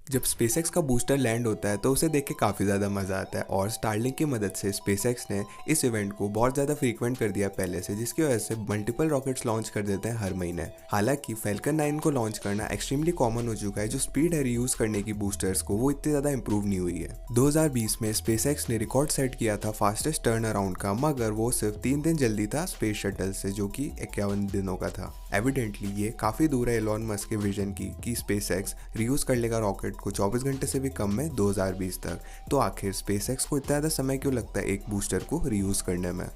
जब स्पेसएक्स का booster land होता है तो उसे देख के काफ़ी ज़्यादा मज़ा आता है और स्टारलिंक की मदद से स्पेसएक्स ने इस इवेंट को बहुत ज़्यादा फ्रीक्वेंट कर दिया पहले से, जिसकी वजह से मल्टीपल रॉकेट्स लॉन्च कर देते हैं हर महीने। हालांकि फैल्कन 9 को लॉन्च करना एक्सट्रीमली कॉमन हो चुका है। जो स्पीड है रीयूज करने की बूस्टर्स को, वो इतनी ज़्यादा इंप्रूव नहीं हुई है। 2020 में स्पेसएक्स ने रिकॉर्ड सेट किया था फास्टेस्ट टर्न अराउंड का, मगर वो सिर्फ 3 दिन जल्दी था स्पेस शटल से, जो कि 51 दिनों का था। एविडेंटली ये काफ़ी दूर है एलॉन मस्क के विजन की कि स्पेसएक्स रीयूज कर लेगा रॉकेट को 24 घंटे से भी कम में 2020 तक। तो आखिर स्पेसएक्स को इतना ज़्यादा समय क्यों लगता है एक बूस्टर को रीयूज करने में?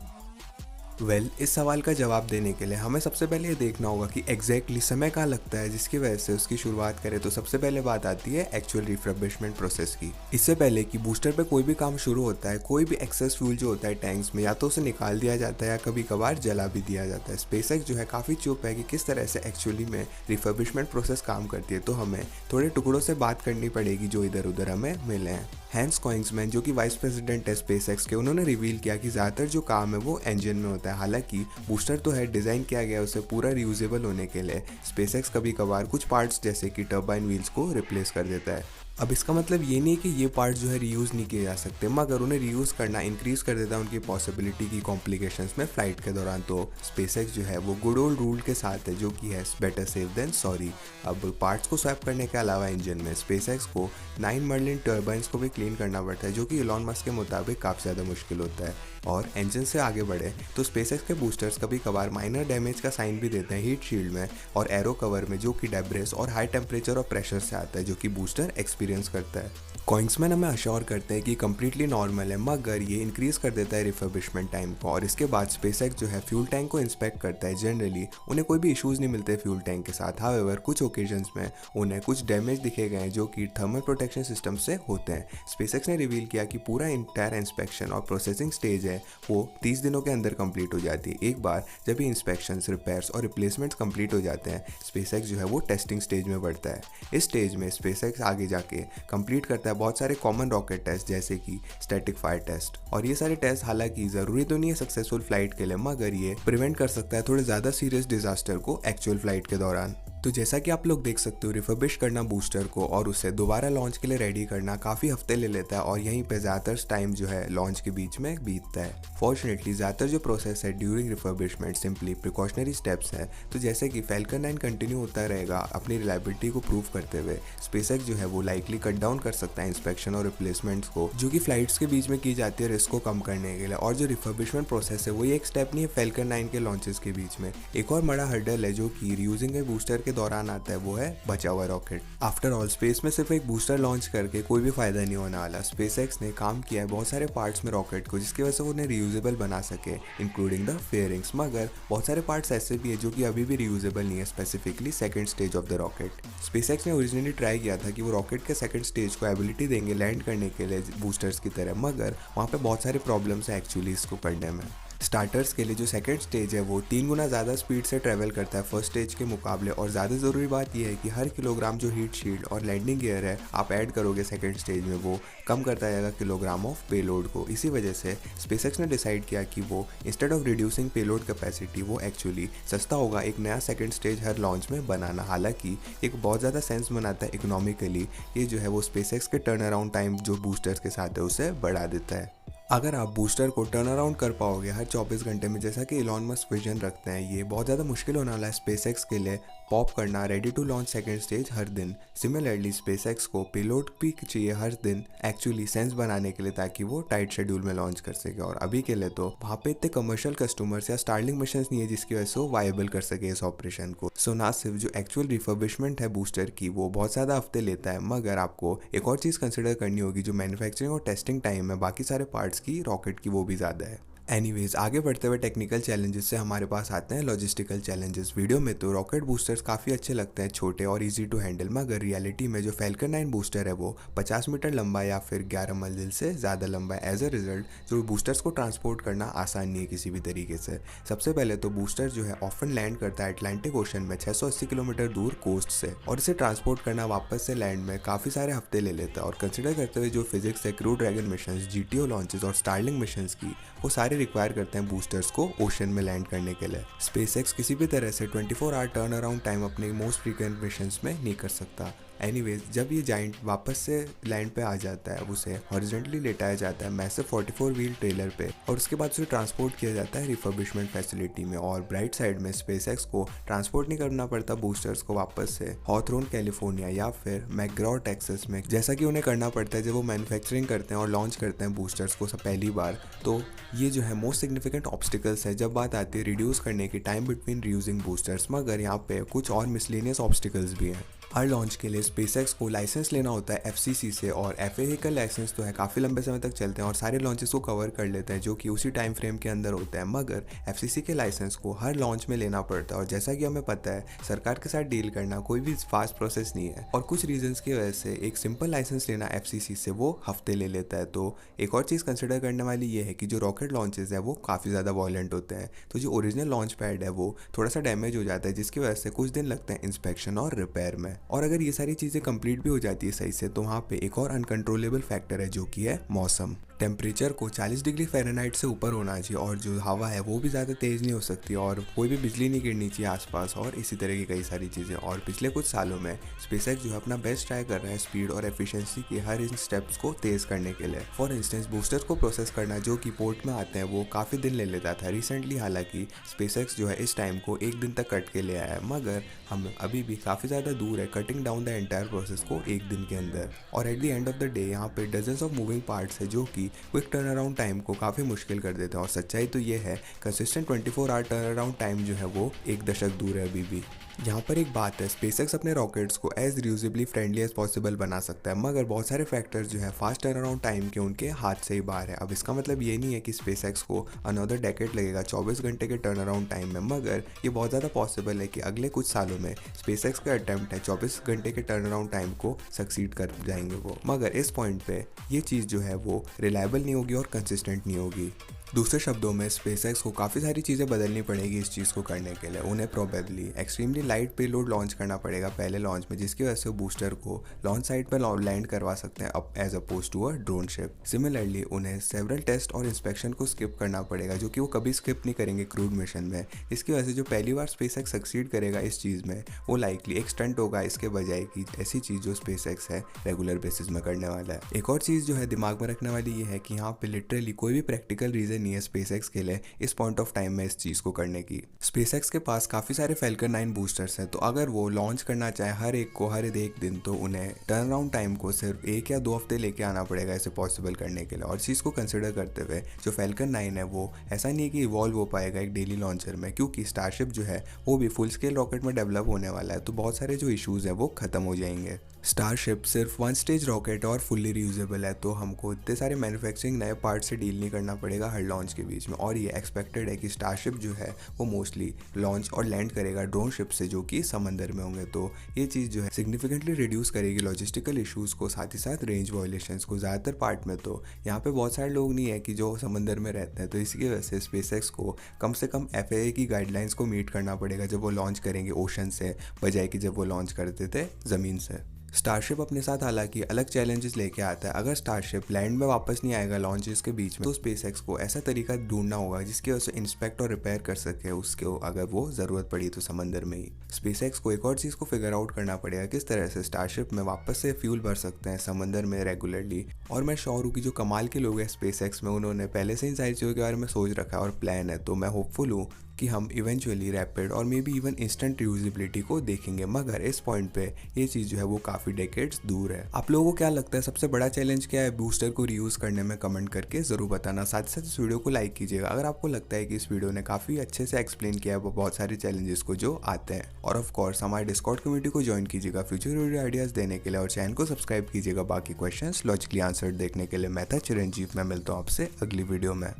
इस सवाल का जवाब देने के लिए हमें सबसे पहले ये देखना होगा कि एग्जैक्टली समय कहाँ लगता है जिसकी वजह से उसकी शुरुआत करें। तो सबसे पहले बात आती है एक्चुअल रिफर्बिशमेंट प्रोसेस की। इससे पहले कि बूस्टर पे कोई भी काम शुरू होता है, कोई भी एक्सेस फ्यूल जो होता है टैंक्स में, या तो उसे निकाल दिया जाता है या कभी कभार जला भी दिया जाता है। स्पेसएक्स जो है काफ़ी चुप है कि किस तरह से एक्चुअली में रिफर्बिशमेंट प्रोसेस काम करती है। तो हमें थोड़े टुकड़ों से बात करनी पड़ेगी जो इधर उधर हमें मिले हैं। हैंस कोइंग्समैन जो कि वाइस प्रेसिडेंट है स्पेसएक्स के, उन्होंने रिवील किया कि ज़्यादातर जो काम है वो इंजन में होता है। हालांकि बूस्टर तो है, डिज़ाइन किया गया है उसे पूरा रियूजेबल होने के लिए। स्पेसएक्स कभी कभार कुछ पार्ट्स जैसे कि टर्बाइन व्हील्स को रिप्लेस कर देता है। अब इसका मतलब ये नहीं कि ये पार्ट जो है रीयूज़ नहीं किए जा सकते, मगर उन्हें रीयूज़ करना इंक्रीज़ कर देता है उनकी पॉसिबिलिटी की कॉम्प्लिकेशंस में फ्लाइट के दौरान। तो स्पेसएक्स जो है वो गुड ओल्ड रूल के साथ है, जो कि है बेटर सेफ देन सॉरी। अब पार्ट्स को स्वैप करने के अलावा इंजन में स्पेसएक्स को 9 मर्लिन टर्बाइंस को भी क्लीन करना पड़ता है, जो कि एलॉन मस्क के मुताबिक काफ़ी ज़्यादा मुश्किल होता है। और इंजन से आगे बढ़े तो स्पेसएक्स के बूस्टर्स कभी कभार माइनर डैमेज का साइन भी देते हैं हीट शील्ड में और एरो कवर में, जो कि डेब्रेस और हाई टेम्परेचर और प्रेशर से आता है, जो कि बूस्टर एक्सपीरियंस करता है। कॉइंग्समैन हमें अश्योर करते हैं कि कंप्लीटली नॉर्मल है, मगर ये इंक्रीज कर देता है रिफर्बिशमेंट टाइम को। और इसके बाद स्पेसएक्स जो है फ्यूल टैंक को इंस्पेक्ट करता है। जनरली उन्हें कोई भी इश्यूज नहीं मिलते फ्यूल टैंक के साथ। हावेवर कुछ ओकेजन्स में उन्हें कुछ डैमेज दिखे गए हैं जो कि थर्मल प्रोटेक्शन सिस्टम से होते हैं। स्पेसएक्स ने रिवील किया कि पूरा इंटायर इंस्पेक्शन और प्रोसेसिंग स्टेज है वो 30 दिनों के अंदर कंप्लीट हो जाती है। एक बार जब ये इंस्पेक्शन, रिपेयर्स और रिप्लेसमेंट्स कंप्लीट हो जाते हैं, स्पेसएक्स जो है वो टेस्टिंग स्टेज में बढ़ता है। इस स्टेज में स्पेसएक्स आगे जाके कंप्लीट करता है बहुत सारे कॉमन रॉकेट टेस्ट, जैसे कि स्टैटिक फायर टेस्ट। और ये सारे टेस्ट हालांकि जरूरी तो नहीं है सक्सेसफुल फ्लाइट के लिए, मगर ये प्रिवेंट कर सकता है थोड़े ज़्यादा सीरियस डिजास्टर को एक्चुअल फ्लाइट के दौरान। तो जैसा कि आप लोग देख सकते हो, रिफर्बिश करना बूस्टर को और उसे दोबारा लॉन्च के लिए रेडी करना काफ़ी हफ्ते ले लेता है और यहीं पे ज़्यादातर टाइम जो है लॉन्च के बीच में बीतता है। फॉर्चुनेटली ज़्यादातर जो प्रोसेस है during refurbishment simply precautionary steps है। तो जैसे कि फैल्कन 9 कंटिन्यू होता रहेगा अपनी रिलायबिलिटी को प्रूव करते हुए, स्पेसएक्स जो है वो लाइकली कट डाउन कर सकता है इंस्पेक्शन और रिप्लेसमेंट्स को, जो कि फ्लाइट्स के बीच में की जाती है रिस्क को कम करने के लिए। और जो रिफर्बिशमेंट प्रोसेस है वो ये एक स्टेप नहीं है फैल्कन 9 के लॉन्चेस के बीच में। एक और बड़ा हर्डल है जो कि रीयूजिंग ए बूस्टर के दौरान आता है, वो है बचा हुआ रॉकेट। आफ्टर ऑल स्पेस में सिर्फ एक बूस्टर लॉन्च करके कोई भी फायदा नहीं होने वाला। स्पेसएक्स ने काम किया है बहुत सारे पार्ट्स में रॉकेट को, जिसकी वजह से वो उन्हें रीयूजेबल बना सके, इंक्लूडिंग द फेयरिंग्स। मगर बहुत सारे पार्ट्स ऐसे भी है जो कि अभी भी रीयूजेबल नहीं है, specifically second stage of the rocket. SpaceX ने ओरिजिनली ट्राई किया था कि वो रॉकेट के सेकंड स्टेज को एबिलिटी देंगे लैंड करने के लिए बूस्टर्स की तरह, मगर वहाँ पे बहुत सारे प्रॉब्लम्स है एक्चुअली इसको करने में। स्टार्टर्स के लिए जो सेकंड स्टेज है वो 3 गुना ज़्यादा स्पीड से ट्रैवल करता है फर्स्ट स्टेज के मुकाबले। और ज़्यादा ज़रूरी बात यह है कि हर किलोग्राम जो हीट शील्ड और लैंडिंग गियर है आप ऐड करोगे सेकंड स्टेज में, वो कम करता जाएगा किलोग्राम ऑफ पेलोड को। इसी वजह से स्पेसएक्स ने डिसाइड किया कि वो instead of reducing payload capacity, वो एक्चुअली सस्ता होगा एक नया सेकंड स्टेज हर लॉन्च में बनाना। हालांकि एक बहुत ज़्यादा सेंस बनाता है इकोनॉमिकली, ये जो है वो स्पेसएक्स के टर्न अराउंड टाइम जो बूस्टर्स के साथ है उसे बढ़ा देता है। अगर आप बूस्टर को टर्न अराउंड कर पाओगे हर 24 घंटे में, जैसा कि एलॉन मस्क विजन रखते हैं, ये बहुत ज़्यादा मुश्किल होने वाला है स्पेसएक्स के लिए पॉप करना ready to launch second stage हर दिन। सिमिलरली स्पेसएक्स को पेलोड भी चाहिए हर दिन एक्चुअली सेंस बनाने के लिए, ताकि वो टाइट शेड्यूल में लॉन्च कर सके। और अभी के लिए तो वहाँ पे इतने कमर्शियल कस्टमर्स या स्टारलिंक मिशंस नहीं है जिसकी वजह से वो वायबल कर सके इस ऑपरेशन को। सो ना सिर्फ जो एक्चुअल रिफर्बिशमेंट है बूस्टर की वो बहुत ज़्यादा हफ्ते लेता है, मगर आपको एक और चीज़ कंसिडर करनी होगी, जो मैन्युफैक्चरिंग और टेस्टिंग टाइम है बाकी सारे पार्ट्स की रॉकेट की, वो भी ज़्यादा है। एनीवेज, आगे बढ़ते हुए टेक्निकल चैलेंजेस से हमारे पास आते हैं लॉजिस्टिकल चैलेंजेस। वीडियो में तो रॉकेट बूस्टर्स काफ़ी अच्छे लगते हैं, छोटे और इजी टू हैंडल, मगर रियलिटी में जो फैल्कन 9 बूस्टर है वो 50 मीटर लंबा या फिर 11 मंजिल से ज़्यादा लंबा है। एज अ रिजल्ट जो बूस्टर्स को ट्रांसपोर्ट करना आसान नहीं है किसी भी तरीके से। सबसे पहले तो बूस्टर जो है ऑफन लैंड करता है अटलांटिक ओशन में 680 किलोमीटर दूर कोस्ट से, और इसे ट्रांसपोर्ट करना वापस से लैंड में काफ़ी सारे हफ्ते ले लेता है। और कंसिडर करते हुए जो फिजिक्स है crew dragon mission, GTO launches और स्टारलिंक मिशन की, वो सारे रिक्वायर करते हैं बूस्टर्स को ओशन में लैंड करने के लिए। स्पेसएक्स किसी भी तरह से 24 आवर टर्न अराउंड टाइम अपने मोस्ट फ्रीक्वेंट मिशंस में नहीं कर सकता। एनीवेज, जब ये जाइंट वापस से लैंड पे आ जाता है, उसे हॉरिजॉन्टली लेटाया जाता है मैसिव 44 व्हील ट्रेलर पे और उसके बाद उसे ट्रांसपोर्ट किया जाता है रिफर्बिशमेंट फैसिलिटी में। और ब्राइट साइड में स्पेसएक्स को ट्रांसपोर्ट नहीं करना पड़ता बूस्टर्स को वापस से हॉथरन कैलिफोर्निया या फिर मैकग्रॉ टेक्सास में, जैसा कि उन्हें करना पड़ता है जब वो मैन्युफैक्चरिंग करते हैं और लॉन्च करते हैं बूस्टर्स को पहली बार। तो ये जो है मोस्ट सिग्निफिकेंट ऑब्स्टिकल्स है जब बात आती है रिड्यूस करने की टाइम बिटवीन रीयूजिंग बूस्टर्स। मगर यहाँ पे कुछ और मिसलेनियस ऑब्स्टिकल्स भी हैं। हर लॉन्च के लिए स्पेसएक्स को लाइसेंस लेना होता है एफसीसी से, और एफएए का लाइसेंस तो है काफ़ी लंबे समय तक चलते हैं और सारे लॉन्चेस को कवर कर लेते हैं जो कि उसी टाइम फ्रेम के अंदर होता है। मगर एफसीसी के लाइसेंस को हर लॉन्च में लेना पड़ता है और जैसा कि हमें पता है सरकार के साथ डील करना कोई भी फास्ट प्रोसेस नहीं है और कुछ रीजंस की वजह से एक सिंपल लाइसेंस लेना एफसीसी से वो हफ्ते ले लेता है। तो एक और चीज़ कंसिडर करने वाली ये है कि जो रॉकेट लॉन्चेस है वो काफ़ी ज़्यादा वॉयलेंट होते हैं, तो जो ओरिजिनल लॉन्च पैड है वो थोड़ा सा डैमेज हो जाता है जिसकी वजह से कुछ दिन लगते हैं इंस्पेक्शन और रिपेयर में। और अगर ये सारी चीज़ें कंप्लीट भी हो जाती है सही से, तो वहाँ पे एक और अनकंट्रोलेबल फैक्टर है जो कि है मौसम। टेम्परेचर को 40 डिग्री फ़ारेनहाइट से ऊपर होना चाहिए और जो हवा है वो भी ज़्यादा तेज़ नहीं हो सकती और कोई भी बिजली नहीं गिरनी चाहिए आसपास और इसी तरह की कई सारी चीज़ें। और पिछले कुछ सालों में स्पेसएक्स जो है अपना बेस्ट ट्राई कर रहा है स्पीड और एफिशिएंसी के हर इन स्टेप्स को तेज़ करने के लिए। फॉर इंस्टेंस बूस्टर्स को प्रोसेस करना जो कि पोर्ट में आते हैं वो काफ़ी दिन ले लेता था। रिसेंटली हालांकि स्पेसएक्स जो है इस टाइम को एक दिन तक कट के ले आया है, मगर हम अभी भी काफ़ी ज़्यादा दूर है cutting down the entire process को एक दिन के अंदर। और at the end of the day यहाँ पे डजन्स ऑफ मूविंग पार्ट्स है जो कि क्विक टर्न अराउंड टाइम को काफ़ी मुश्किल कर देते हैं। और सच्चाई तो ये है consistent 24 hour turn around time जो है वो एक दशक दूर है अभी भी। यहाँ पर एक बात है, स्पेसएक्स अपने रॉकेट्स को एज रियूजेबली फ्रेंडली एज पॉसिबल बना सकता है, मगर बहुत सारे फैक्टर्स जो है फास्ट टर्न अराउंड टाइम के उनके हाथ से ही बाहर है। अब इसका मतलब ये नहीं है कि स्पेसएक्स को अनदर डेकेड लगेगा 24 घंटे के टर्न अराउंड टाइम में, मगर ये बहुत ज़्यादा पॉसिबल है कि अगले कुछ सालों में स्पेसएक्स का अटेम्प्ट है 24 घंटे के टर्न अराउंड टाइम को सक्सीड कर जाएंगे वो। मगर इस पॉइंट पे ये चीज़ जो है वो रिलायबल नहीं होगी और कंसिस्टेंट नहीं होगी। दूसरे शब्दों में स्पेसएक्स को काफ़ी सारी चीज़ें बदलनी पड़ेगी इस चीज़ को करने के लिए। उन्हें probably extremely light payload launch करना पड़ेगा पहले लॉन्च में, जिसकी वजह से वो बूस्टर को लॉन्च साइट पर लैंड करवा सकते हैं अब as oppose to a drone ship. Similarly उन्हें सेवरल टेस्ट और इंस्पेक्शन को स्किप करना पड़ेगा जो कि वो कभी स्किप नहीं करेंगे क्रूड मिशन में। इसकी वजह से जो पहली बार स्पेसएक्स सक्सीड करेगा इस चीज़ में वो लाइकली एक स्टंट होगा इसके बजाय कि ऐसी चीज़ जो स्पेसएक्स है रेगुलर बेसिस में करने वाला है। एक और चीज़ जो है दिमाग में रखने वाली ये है कि यहाँ पे लिटरली कोई भी प्रैक्टिकल रीज़न नहीं है स्पेसएक्स के लिए इस पॉइंट ऑफ टाइम में इस चीज़ को करने की। स्पेसएक्स के पास काफ़ी सारे फैल्कन 9 बूस्टर्स हैं, तो अगर वो लॉन्च करना चाहे हर एक को हर एक दिन, तो उन्हें टर्न अराउंड टाइम को सिर्फ 1 या 2 हफ्ते लेके आना पड़ेगा इसे पॉसिबल करने के लिए। और चीज़ को कंसिडर करते हुए जो फैल्कन 9 है वो ऐसा नहीं है कि इवॉल्व हो पाएगा एक डेली लॉन्चर में, क्योंकि स्टारशिप जो है वो भी फुल स्केल रॉकेट में डेवलप होने वाला है, तो बहुत सारे जो इशूज़ हैं वो खत्म हो जाएंगे। स्टारशिप सिर्फ 1 स्टेज रॉकेट और फुल्ली रीयूजेबल है, तो हमको इतने सारे मैन्युफैक्चरिंग नए पार्ट से डील नहीं करना पड़ेगा हर लॉन्च के बीच में। और ये एक्सपेक्टेड है कि स्टारशिप जो है वो मोस्टली लॉन्च और लैंड करेगा ड्रोन शिप से जो कि समंदर में होंगे, तो ये चीज़ जो है सिग्निफिकेंटली रिड्यूस करेगी लॉजिस्टिकल इशूज़ को, साथ ही साथ रेंज वायलेशंस को। ज़्यादातर पार्ट में तो यहाँ पे बहुत सारे लोग नहीं है कि जो समंदर में रहते हैं, तो इसकी वजह से स्पेसएक्स को कम से कम एफएए की गाइडलाइंस को मीट करना पड़ेगा जब वो लॉन्च करेंगे ओशन से, बजाय कि जब वो लॉन्च करते थे ज़मीन से। स्टारशिप अपने साथ हालांकि अलग चैलेंजेस लेके आता है। अगर स्टारशिप लैंड में वापस नहीं आएगा लॉन्चेस के बीच में, तो स्पेसएक्स को ऐसा तरीका ढूंढना होगा जिसकी वजह से इंस्पेक्ट और रिपेयर कर सके उसको, अगर वो ज़रूरत पड़ी तो समंदर में ही। स्पेसएक्स को एक और चीज़ को फिगर आउट करना पड़ेगा किस तरह से स्टारशिप में वापस से फ्यूल भर सकते हैं समंदर में रेगुलरली। और मैं श्योर हूँ कि जो कमाल के लोग हैं स्पेसएक्स में उन्होंने पहले से इन सारी चीज़ों के बारे में सोच रखा है और प्लान है, तो मैं होपफुल हूँ कि हम इवेंचुअली रैपिड और may be even instant usability को देखेंगे। मगर इस पॉइंट पे ये चीज़ जो है वो काफ़ी डेकेड्स दूर है। आप लोगों को क्या लगता है सबसे बड़ा चैलेंज क्या है बूस्टर को रीयूज़ करने में? कमेंट करके ज़रूर बताना। साथ ही साथ इस वीडियो को लाइक कीजिएगा अगर आपको लगता है कि इस वीडियो ने काफ़ी अच्छे से एक्सप्लेन किया है वो बहुत सारे चैलेंजेस को जो आते हैं। और ऑफ कोर्स हमारे डिस्कॉर्ड कम्युनिटी को ज्वाइन कीजिएगा फ्यूचर वीडियो आइडियाज़ देने के लिए, और चैनल को सब्सक्राइब कीजिएगा बाकी क्वेश्चंस लॉजिकली आंसर देखने के लिए। मैं था चिरंजीव, मैं मिलता हूँ आपसे अगली वीडियो में।